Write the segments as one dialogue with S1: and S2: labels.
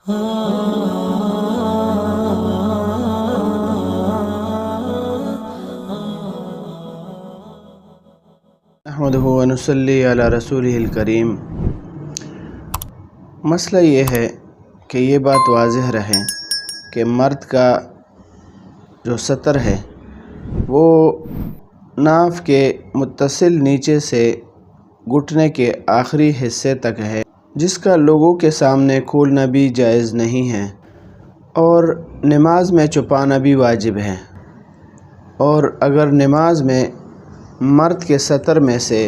S1: نحمدہ و نصلی علی رسولہ الکریم۔ مسئلہ یہ ہے کہ یہ بات واضح رہے کہ مرد کا جو سطر ہے وہ ناف کے متصل نیچے سے گھٹنے کے آخری حصے تک ہے، جس کا لوگوں کے سامنے کھولنا بھی جائز نہیں ہے، اور نماز میں چھپانا بھی واجب ہے۔ اور اگر نماز میں مرد کے سطر میں سے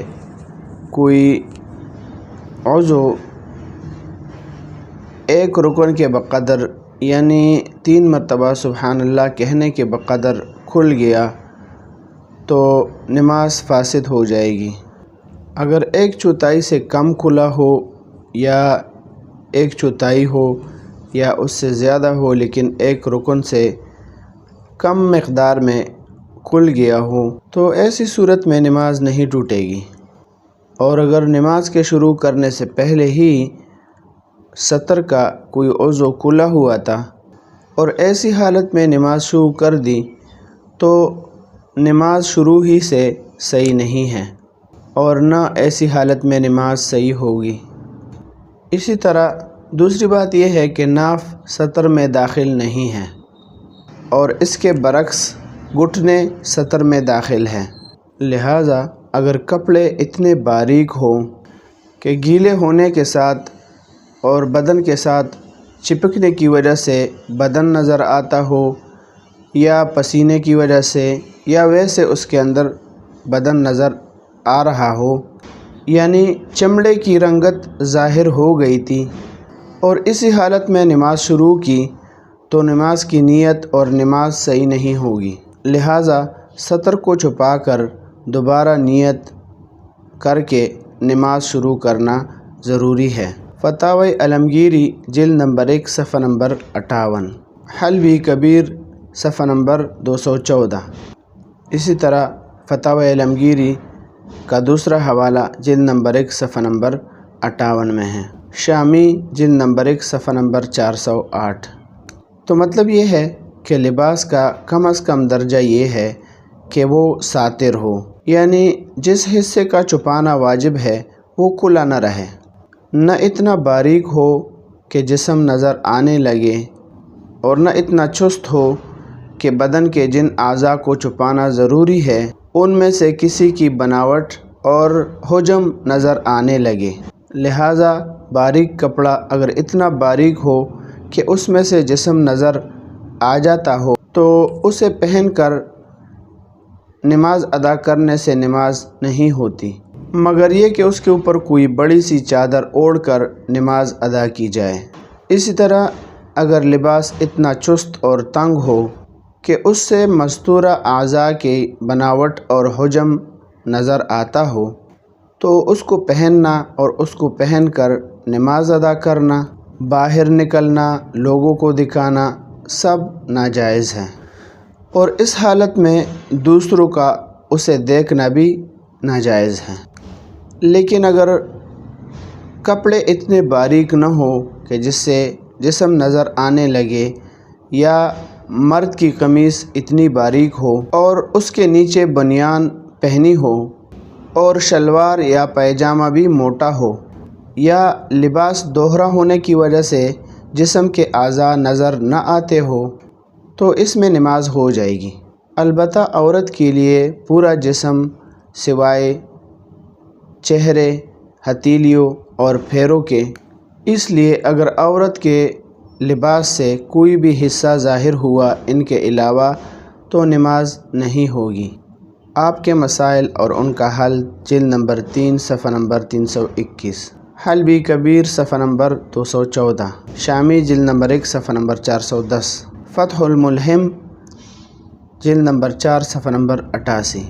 S1: کوئی عضو ایک رکن کے بقدر یعنی 3 مرتبہ سبحان اللہ کہنے کے بقدر کھل گیا تو نماز فاسد ہو جائے گی۔ اگر 1/4 سے کم کھلا ہو یا 1/4 ہو یا اس سے زیادہ ہو لیکن ایک رکن سے کم مقدار میں کھل گیا ہو تو ایسی صورت میں نماز نہیں ٹوٹے گی۔ اور اگر نماز کے شروع کرنے سے پہلے ہی سطر کا کوئی عضو کھلا ہوا تھا اور ایسی حالت میں نماز شروع کر دی تو نماز شروع ہی سے صحیح نہیں ہے اور نہ ایسی حالت میں نماز صحیح ہوگی۔ اسی طرح دوسری بات یہ ہے کہ ناف سطر میں داخل نہیں ہے اور اس کے برعکس گھٹنے سطر میں داخل ہے، لہٰذا اگر کپڑے اتنے باریک ہوں کہ گیلے ہونے کے ساتھ اور بدن کے ساتھ چپکنے کی وجہ سے بدن نظر آتا ہو یا پسینے کی وجہ سے یا ویسے اس کے اندر بدن نظر آ رہا ہو، یعنی چمڑے کی رنگت ظاہر ہو گئی تھی اور اسی حالت میں نماز شروع کی تو نماز کی نیت اور نماز صحیح نہیں ہوگی، لہٰذا سطر کو چھپا کر دوبارہ نیت کر کے نماز شروع کرنا ضروری ہے۔ فتاوی عالمگیری جلد نمبر 1 صفحہ نمبر 58، حلبی کبیر صفحہ نمبر 214۔ اسی طرح فتاوی عالمگیری کا دوسرا حوالہ جلد نمبر 1 صفحہ نمبر 58 میں ہے، شامی جلد نمبر 1 صفحہ نمبر 408۔ تو مطلب یہ ہے کہ لباس کا کم از کم درجہ یہ ہے کہ وہ ساتر ہو، یعنی جس حصے کا چھپانا واجب ہے وہ کھلا نہ رہے، نہ اتنا باریک ہو کہ جسم نظر آنے لگے اور نہ اتنا چست ہو کہ بدن کے جن اعضاء کو چھپانا ضروری ہے ان میں سے کسی کی بناوٹ اور حجم نظر آنے لگے، لہٰذا باریک کپڑا اگر اتنا باریک ہو کہ اس میں سے جسم نظر آ جاتا ہو تو اسے پہن کر نماز ادا کرنے سے نماز نہیں ہوتی، مگر یہ کہ اس کے اوپر کوئی بڑی سی چادر اوڑھ کر نماز ادا کی جائے۔ اسی طرح اگر لباس اتنا چست اور تنگ ہو کہ اس سے مستورہ اعضاء کی بناوٹ اور حجم نظر آتا ہو تو اس کو پہننا اور اس کو پہن کر نماز ادا کرنا، باہر نکلنا، لوگوں کو دکھانا سب ناجائز ہے، اور اس حالت میں دوسروں کا اسے دیکھنا بھی ناجائز ہے۔ لیکن اگر کپڑے اتنے باریک نہ ہو کہ جس سے جسم نظر آنے لگے، یا مرد کی قمیص اتنی باریک ہو اور اس کے نیچے بنیان پہنی ہو اور شلوار یا پیجامہ بھی موٹا ہو، یا لباس دوہرا ہونے کی وجہ سے جسم کے اعضاء نظر نہ آتے ہو تو اس میں نماز ہو جائے گی۔ البتہ عورت کے لیے پورا جسم سوائے چہرے، ہتھیلیوں اور پیروں کے، اس لیے اگر عورت کے لباس سے کوئی بھی حصہ ظاہر ہوا ان کے علاوہ تو نماز نہیں ہوگی۔ آپ کے مسائل اور ان کا حل جلد نمبر 3 صفحہ نمبر 321، حلبی کبیر صفحہ نمبر 214، شامی جلد نمبر 1 صفحہ نمبر 410، فتح الملہم جلد نمبر 4 صفحہ نمبر 88۔